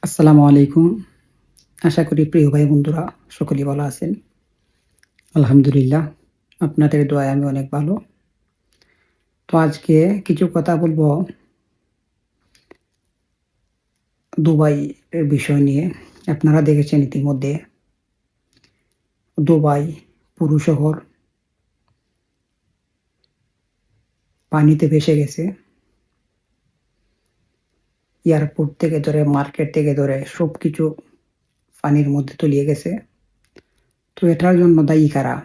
আসসালামু আলাইকুম। আশা করি প্রিয় ভাই বন্ধুরা সকলেই ভালো আছেন। আলহামদুলিল্লাহ, আপনাদের দোয়ায় আমি অনেক ভালো। তো আজকে কিছু কথা বলবো দুবাই এর বিষয় নিয়ে। আপনারা দেখেছেন ইতিমধ্যে দুবাই পুরো শহর পানিতে ভেসে গেছে। এয়ারপোর্ট থেকে ধরে মার্কেট থেকে ধরে সবকিছু পানির মধ্যে তলিয়ে গেছে। তো এটার জন্য দায়ী কারা?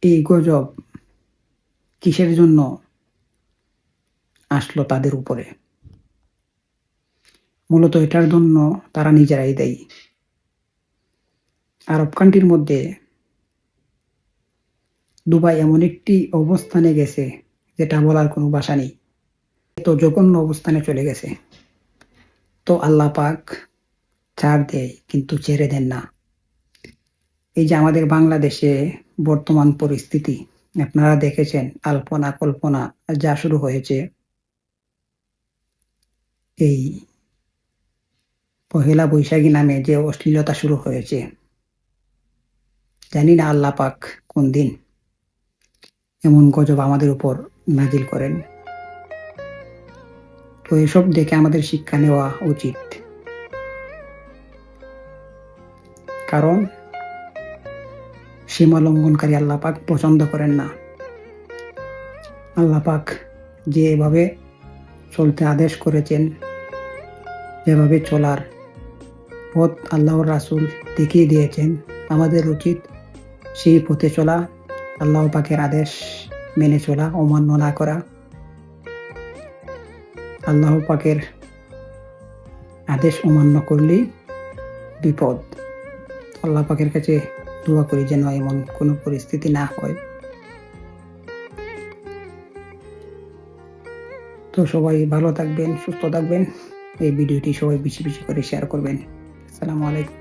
এই গজব কিসের জন্য আসলো তাদের উপরে? মূলত এটার জন্য তারা নিজেরাই দায়ী। আরব কান্ট্রির মধ্যে দুবাই এমন একটি অবস্থানে গেছে যেটা বলার কোনো ভাষা নেই। এত জঘন্য অবস্থানে চলে গেছে। তো আল্লাহ পাক ছাড় দেয় কিন্তু ছেড়ে দেন না। এই যে আমাদের বাংলাদেশে বর্তমান পরিস্থিতি আপনারা দেখেছেন, আলপনা কল্পনা যা শুরু হয়েছে এই পহেলা বৈশাখী নামে যে অশ্লীলতা শুরু হয়েছে, জানি না আল্লাহ পাক কোন দিন এমন গজব আমাদের উপর নাজিল করেন। তো এসব দেখে আমাদের শিক্ষা নেওয়া উচিত। কারণ সীমা লঙ্ঘনকারী আল্লাহ পাক পছন্দ করেন না। আল্লাহ পাক যেভাবে চলতে আদেশ করেছেন, যেভাবে চলার পথ আল্লাহর রাসূল দেখিয়ে দিয়েছেন, আমাদের উচিত সেই পথে চলা, আল্লাহ পাকের আদেশ মেনে চলা, অমান্য না করা। আল্লাহ পাকের আদেশ অমান্য করলেই বিপদ। আল্লাহ পাকের কাছে দোয়া করি যেন এমন কোনো পরিস্থিতি না হয়। তো সবাই ভালো থাকবেন, সুস্থ থাকবেন। এই ভিডিওটি সবাই বেশি বেশি করে শেয়ার করবেন। আসসালামু আলাইকুম।